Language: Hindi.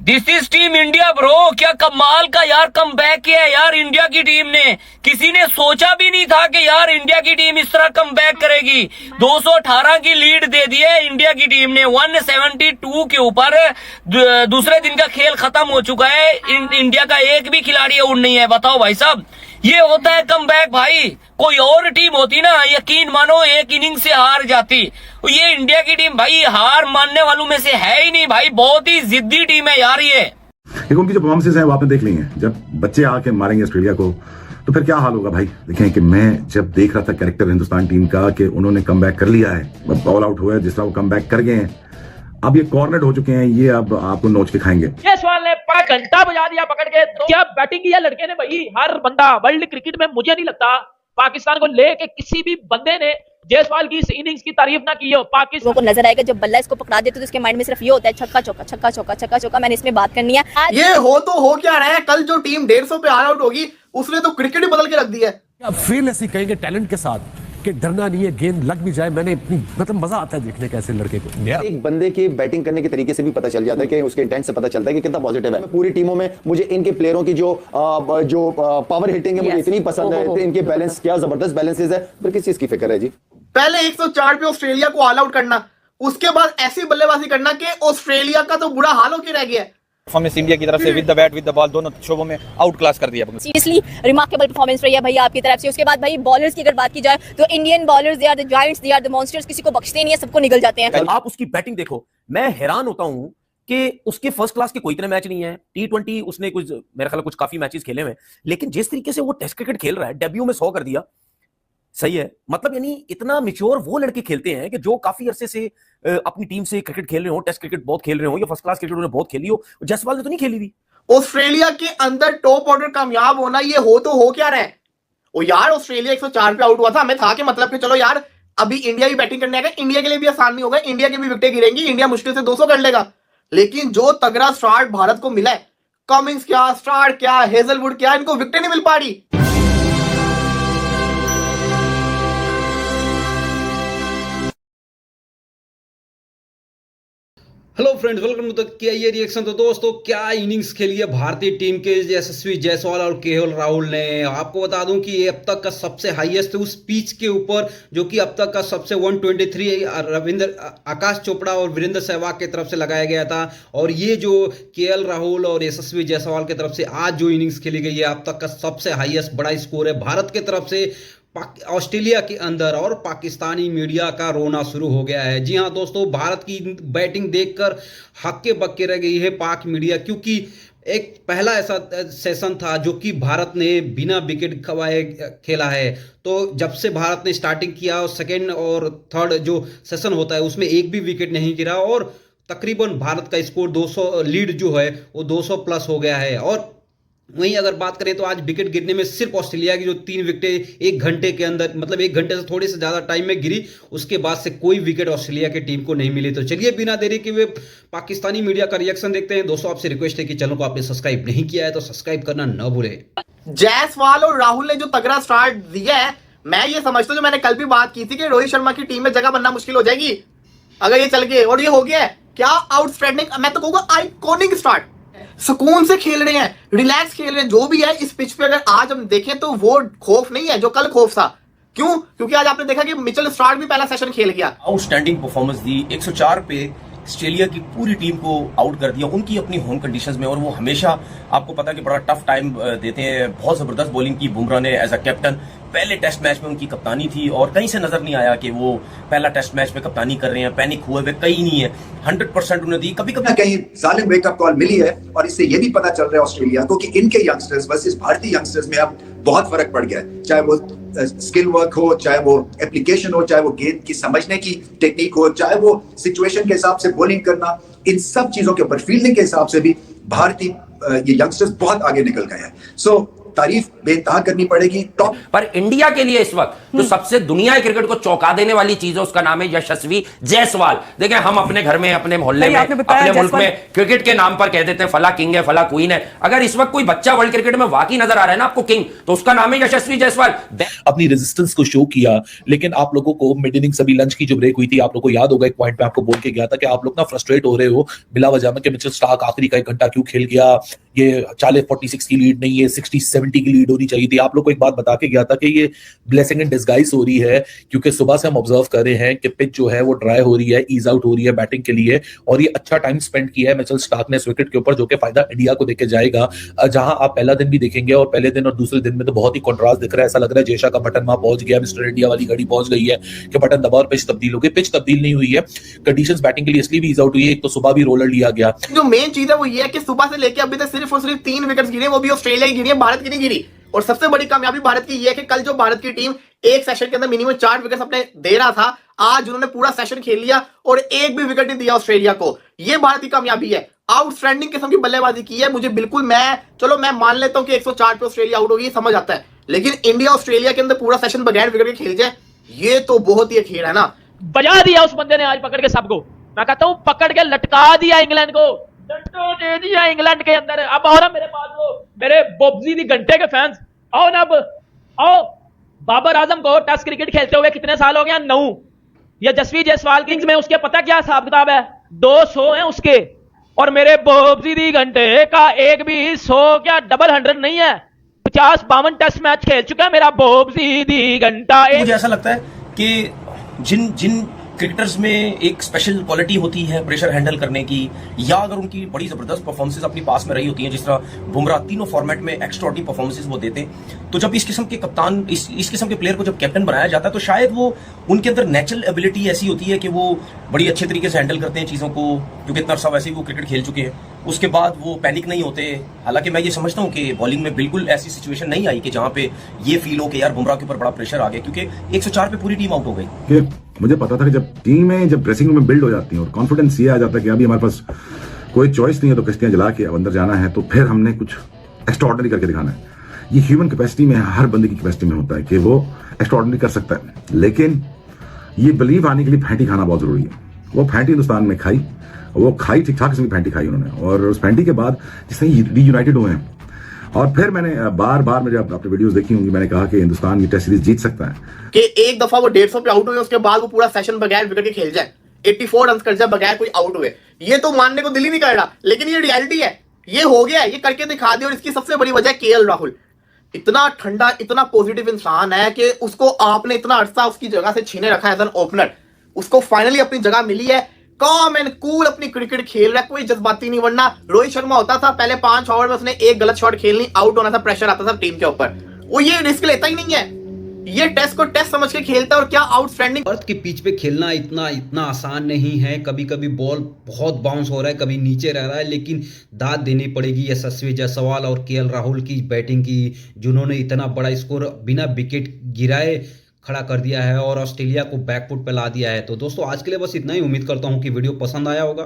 This is team India bro. क्या कमाल का यार कमबैक किया है यार इंडिया की टीम ने। किसी ने सोचा भी नहीं था कि यार इंडिया की टीम इस तरह कमबैक करेगी। 218 की लीड दे दी है इंडिया की टीम ने 172 के ऊपर। दूसरे दिन का खेल खत्म हो चुका है। इंडिया का एक भी खिलाड़ी आउट नहीं है। बताओ भाई साहब, ये होता है कमबैक भाई। कोई और टीम होती ना, यकीन मानो एक इनिंग से हार जाती। ये इंडिया की टीम भाई हार मानने वालों में से है ही नहीं भाई। बहुत ही जिद्दी टीम है यार ये। देखो उनकी जो परफॉर्मेंसेज हैं वो आपने देख ली हैं। जब बच्चे आके मारेंगे ऑस्ट्रेलिया को तो फिर क्या हाल होगा भाई। देखें कि मैं जब देख रहा था कैरेक्टर हिंदुस्तान टीम का कि उन्होंने कमबैक कर लिया है, ऑल आउट हुआ है, जिस तरह वो कमबैक कर गए हैं, अब ये कॉर्नर्ड हो चुके हैं, ये अब आपको नोच के खाएंगे। जायसवाल ने 5 घंटा बजा दिया पकड़ के। तो क्या बैटिंग किया लड़के ने भाई। हर बंदा वर्ल्ड क्रिकेट में, मुझे नहीं लगता पाकिस्तान को लेके किसी भी बंदे ने जायसवाल की इस इनिंग्स की तारीफ ना की हो। पाकिस्तान को नजर आएगा जब बल्ला इसको पकड़ा देते तो उसके माइंड में सिर्फ ये होता है छक्का चौका छक्का चौका छक्का चौका। मैंने इसमें बात करनी है। ये हो तो हो क्या रहा है। कल जो टीम 150 पे ऑल आउट होगी उसने तो क्रिकेट ही बदल के रख दी है। अब फील कहेंगे टैलेंट के साथ कि डरना नहीं है, गेंद लग भी जाए। मैंने इतनी मतलब मजा आता है देखने कैसे लड़के को। एक बंदे के बैटिंग करने के तरीके से भी पता चल जाता है कि उसके इंटेंट से पता चलता है कि कितना पॉजिटिव है। पूरी टीमों में मुझे इनके प्लेयरों की जो पावर हिटिंग है मुझे इतनी पसंद है। इनके बैलेंस क्या जबरदस्त बैलेंसेस है। पर किस चीज की फिक्र है जी। पहले 104 पे ऑस्ट्रेलिया को ऑल आउट करना, उसके बाद ऐसी बल्लेबाजी करना कि ऑस्ट्रेलिया का तो बुरा हाल होकर रह गया है। परफॉर्मेंस इंडिया की तरफ से with the bat with the ball दोनों शोबों में आउट क्लास कर दिया। सीरियसली रिमार्केबल परफॉर्मेंस रही है भैया आपकी तरफ से। उसके बाद भाई बॉलर्स की अगर बात की जाए तो Indian bowlers they are the giants, they are the monsters. किसी को बख्शते नहीं है, सबको निकल जाते हैं। आप उसकी बैटिंग देखो, मैं हैरान होता हूं कि उसके फर्स्ट क्लास के कोई इतने मैच नहीं है। T20 उसने कुछ मेरे ख्याल कुछ काफी मैचेस खेले हुए, लेकिन जिस तरीके से वो टेस्ट क्रिकेट खेल रहा है, डेब्यू में 100 कर दिया। सही है, मतलब यानी इतना मैच्योर वो लड़के खेलते हैं कि जो काफी अरसे से अपनी टीम से क्रिकेट खेल रहे हो, टेस्ट क्रिकेट बहुत खेल रहे हो या फर्स्ट क्लास क्रिकेट उन्होंने बहुत खेली हो। जायसवाल ने तो नहीं खेली हुई। ऑस्ट्रेलिया के अंदर टॉप ऑर्डर कामयाब होना, ये हो तो हो क्या रहा है। ओ यार ऑस्ट्रेलिया 104 पे आउट हुआ था, हमें था कि मतलब कि चलो यार अभी इंडिया भी बैटिंग करने आएगा, इंडिया के लिए भी आसान नहीं होगा, इंडिया की भी विकेटें गिरेंगी, इंडिया मुश्किल से 200 कर लेगा। लेकिन जो तगड़ा स्टार्ट भारत को मिला है, कमिंग्स क्या, स्टार्ट क्या, हेजलवुड क्या, इनको विकेटें नहीं मिल पा रही। Hello friends, welcome to the KIA reaction. तो दोस्तों क्या इनिंग्स खेली है भारतीय टीम के यशस्वी जायसवाल और KL राहुल ने। आपको बता दूं कि ये अब तक का सबसे हाईएस्ट उस पिच के ऊपर जो कि अब तक का सबसे 123 आकाश चोपड़ा और वीरेंद्र सहवाग की तरफ से लगाया गया था। और ये जो KL राहुल और यशस्वी जायसवाल की तरफ से आज जो इनिंग्स खेली गई है अब तक का सबसे हाईएस्ट बड़ा स्कोर है भारत की तरफ से ऑस्ट्रेलिया के अंदर। और पाकिस्तानी मीडिया का रोना शुरू हो गया है। जी हाँ दोस्तों, भारत की बैटिंग देखकर हक्के बक्के रह गई है पाक मीडिया, क्योंकि एक पहला ऐसा सेशन था जो कि भारत ने बिना विकेट खवाए खेला है। तो जब से भारत ने स्टार्टिंग किया और सेकेंड और थर्ड जो सेशन होता है उसमें एक भी विकेट नहीं गिरा और तकरीबन भारत का स्कोर 200 लीड जो है वो 200 प्लस हो गया है। और वहीं अगर बात करें तो आज विकेट गिरने में सिर्फ ऑस्ट्रेलिया की जो 3 विकेटें 1 घंटे के अंदर, मतलब 1 घंटे से थोड़े से ज़्यादा टाइम में गिरी, उसके बाद से कोई विकेट ऑस्ट्रेलिया की टीम को नहीं मिली। तो चलिए बिना देरी के हुए पाकिस्तानी मीडिया का रिएक्शन देखते हैं। दोस्तों आपसे रिक्वेस्ट है कि चैनल को आपने सब्सक्राइब नहीं किया है तो सब्सक्राइब करना न भूलें। जायसवाल और राहुल ने जो तगड़ा स्टार्ट दिया है, मैं ये समझता हूँ, जो मैंने कल भी बात की थी कि रोहित शर्मा की टीम में जगह बनना मुश्किल हो जाएगी अगर ये चल गए। और ये हो गया है क्या आउटस्टैंडिंग, मैं तो कहूँगा आइकॉनिक स्टार्ट। सुकून से खेल रहे हैं, रिलैक्स खेल रहे हैं। जो भी है इस पिच पे अगर आज हम देखें तो वो खौफ नहीं है जो कल खौफ था। क्यों? क्योंकि आज आपने देखा कि मिचेल स्टार्क भी पहला सेशन खेल गया। आउटस्टैंडिंग परफॉर्मेंस दी, 104 पे ऑस्ट्रेलिया की पूरी टीम को आउट कर दिया उनकी अपनी होम कंडीशंस में। और वो हमेशा आपको पता है कि बड़ा टफ टाइम देते हैं। बहुत जबरदस्त बॉलिंग की बुमराह ने एज अ कैप्टन। पहले टेस्ट मैच में उनकी कप्तानी थी और कहीं से नजर नहीं आया कि वो पहला टेस्ट मैच में कप्तानी कर रहे हैं। पैनिक हुए हुए कहीं नहीं है, 100% उन्हें दी। कभी कभी कहीं जालिम वेकअप कॉल मिली है और इससे ये भी पता चल रहा है ऑस्ट्रेलिया को कि इनके यंगस्टर्स वर्सेस भारतीय यंगस्टर्स में अब बहुत फर्क पड़ गया है। चाहे वो स्किल वर्क हो, चाहे वो एप्लीकेशन हो, चाहे वो गेंद की समझने की टेक्निक हो, चाहे वो सिचुएशन के हिसाब से बॉलिंग करना, इन सब चीजों के ऊपर फील्डिंग के हिसाब से भी भारतीय ये यंगस्टर्स बहुत आगे निकल गए हैं। सो तारीफ बेतहा करनी पड़ेगी। टॉप पर इंडिया के लिए इस वक्त जो सबसे दुनिया के क्रिकेट को चौंका देने वाली चीज है उसका नाम है यशस्वी जायसवाल। देखें, हम अपने घर में, अपने मोहल्ले में, अपने मुल्क में क्रिकेट के नाम पर कह देते हैं फला किंग है, फला क्वीन है। अगर इस वक्त कोई बच्चा वर्ल्ड क्रिकेट में वाकई नजर आ रहा है ना आपको किंग, तो उसका नाम है यशस्वी जायसवाल। अपनी रेजिस्टेंस को शो किया, लेकिन आप लोगों को मिड इनिंग सभी लंच की जो ब्रेक हुई थी, आप लोगों को याद होगा एक पॉइंट पे आपको बोल के गया था कि आप लोग ना फ्रस्ट्रेट हो रहे हो बिला वजह में कि मिचेल स्टार्क आखिरी का 1 घंटा क्यों खेल गया, ये 40-46 की लीड नहीं है, 60-70 की लीड होनी चाहिए थी। आप लोग को एक बात बता के गया था कि ये ब्लेसिंग इन डिस्गाइज हो रही है, क्योंकि सुबह से हम ऑब्जर्व कर रहे हैं कि पिच जो है वो ड्राई हो रही है, ईज आउट हो रही है बैटिंग के लिए, और ये अच्छा टाइम स्पेंड किया है मिचेल स्टार्क ने इस विकेट के ऊपर, जो कि फायदा इंडिया को देके जाएगा। जहां आप पहला दिन भी देखेंगे और पहले दिन और दूसरे दिन में तो बहुत ही कॉन्ट्रास्ट दिख रहा है। ऐसा लग रहा है जयशा का बटन वहां पहुंच गया, मिस्टर इंडिया वाली घड़ी पहुंच गई है कि बटन दबा और पिच तब्दील हो गई। पिच तब्दील नहीं हुई है, कंडीशंस बैटिंग के लिए इसलिए भी ईज आउट हुई है। एक तो सुबह भी रोलर लिया गया। जो मेन चीज है वो ये है कि सुबह से लेके अभी तक सिर्फ और सिर्फ 3 विकेट्स गिरे, वो भी ऑस्ट्रेलिया की गिरी है, भारत की नहीं गिरी। और सबसे बड़ी कामयाबी भारत की ये है कि कल जो भारत की टीम एक सेशन के अंदर मिनिमम 4 विकेट्स अपने दे रहा था, आज उन्होंने पूरा सेशन खेल लिया और एक भी विकेट नहीं दिया ऑस्ट्रेलिया को। ये भारत की कामयाबी है। आउटस्टैंडिंग किस्म की बल्लेबाजी की है। मुझे बिल्कुल, मैं मान लेता हूं कि 104 पे ऑस्ट्रेलिया आउट होगी, समझ आता है, लेकिन इंडिया ऑस्ट्रेलिया के अंदर पूरा सेशन बगैर विकेट के खेल जाए, ये तो बहुत ही अखेर है ना। बजा दिया उस बंदे ने आज पकड़ के सबको। मैं कहता हूं पकड़ के लटका दिया इंग्लैंड को, डंडो दे दिया इंग्लैंड के अंदर। अब आओ ना मेरे पास, वो मेरे बोब्जी दी घंटे के फैंस, आओ ना, अब आओ। बाबर आजम को टेस्ट क्रिकेट खेलते हुए कितने साल हो गए? 9। यशस्वी जायसवाल किंग्स में उसके पता क्या हिसाब किताब है? 200 है उसके, और मेरे बोब्जी दी घंटे का एक भी 100 क्या डबल 100 नहीं है। 50-52 टेस्ट मैच खेल चुका है मेरा बोब्जी दी घंटा। मुझे ऐसा लगता है कि जिन क्रिकेटर्स में एक स्पेशल क्वालिटी होती है प्रेशर हैंडल करने की, या अगर उनकी बड़ी जबरदस्त परफॉर्मेंसेस अपनी पास में रही होती हैं, जिस तरह बुमराह तीनों फॉर्मेट में एक्स्ट्राऑर्डिनरी परफॉर्मेंसेस वो देते हैं, तो जब इस किस्म के कप्तान, इस किस्म के प्लेयर को जब कैप्टन बनाया जाता है, तो शायद वो उनके अंदर नेचुरल एबिलिटी ऐसी होती है कि वो बड़ी अच्छे तरीके से हैंडल करते हैं चीज़ों को, क्योंकि इतना अर्सा वैसे ही वो क्रिकेट खेल चुके हैं। उसके बाद वो पैनिक नहीं होते। हालांकि मैं ये समझता हूँ कि बॉलिंग में बिल्कुल ऐसी सिचुएशन नहीं आई कि जहां पे ये फील हो कि यार बुमराह के ऊपर बड़ा प्रेशर आ गया, क्योंकि 104 पे पूरी टीम आउट हो गई। मुझे पता था कि जब टीमें जब ड्रेसिंग रूम में बिल्ड हो जाती हैं और कॉन्फिडेंस ये आ जाता है कि अभी हमारे पास कोई चॉइस नहीं है, तो कश्तियां जला के अंदर जाना है, तो फिर हमने कुछ एक्स्ट्राऑर्डिनरी करके दिखाना है। ये ह्यूमन कैपेसिटी में, हर बंदे की कैपेसिटी में होता है कि वो एक्स्ट्राऑर्डिनरी कर सकता है, लेकिन ये बिलीव आने के लिए फैंटी खाना बहुत जरूरी है। वो फैंटी हिंदुस्तान में खाई, वो खाई ठीक ठाक किस्म की फैंटी खाई उन्होंने, और उस फैंटी के बाद जिससे रीयूनाइटेड हुए हैं। और फिर मैंने बार बार मुझे अपने वीडियोस देखी होंगी, मैंने कहा कि हिंदुस्तान ये टेस्ट सीरीज जीत सकता है। कि एक दफा वो 150 पे आउट हुए, उसके बाद वो पूरा सेशन बगैर विकेट के खेल जाए, 84 रन कर जाए बगैर कोई आउट हुए, ये तो मानने को दिल ही नहीं कर रहा, लेकिन ये रियलिटी है, ये हो गया, ये करके दिखा दिया। और इसकी सबसे बड़ी वजह केएल राहुल, इतना ठंडा, इतना पॉजिटिव इंसान है कि उसको आपने इतना अरसा उसकी जगह से छीने रखा है एज एन ओपनर, उसको फाइनली अपनी जगह मिली है, कॉम एंड कूल अपनी क्रिकेट खेल रहा है, कोई जज्बाती नहीं। वरना रोहित शर्मा होता था, पहले 5 ओवर में उसने एक गलत शॉट खेलनी, आउट होना था, प्रेशर आता था टीम के ऊपर, वो ये रिस्क लेता ही नहीं है, ये टेस्ट को टेस्ट समझ के खेलता है। और क्या आउटस्टैंडिंग। भारत के पिच पे खेलना इतना आसान नहीं है। कभी कभी बॉल बहुत बाउंस हो रहा है, कभी नीचे रह रहा है, लेकिन दाद देनी पड़ेगी यशस्वी जायसवाल और केएल राहुल की बैटिंग की, जिन्होंने इतना बड़ा स्कोर बिना विकेट गिराए खड़ा कर दिया है और ऑस्ट्रेलिया को बैकफुट पे ला दिया है। तो दोस्तों आज के लिए बस इतना ही। उम्मीद करता हूं कि वीडियो पसंद आया होगा।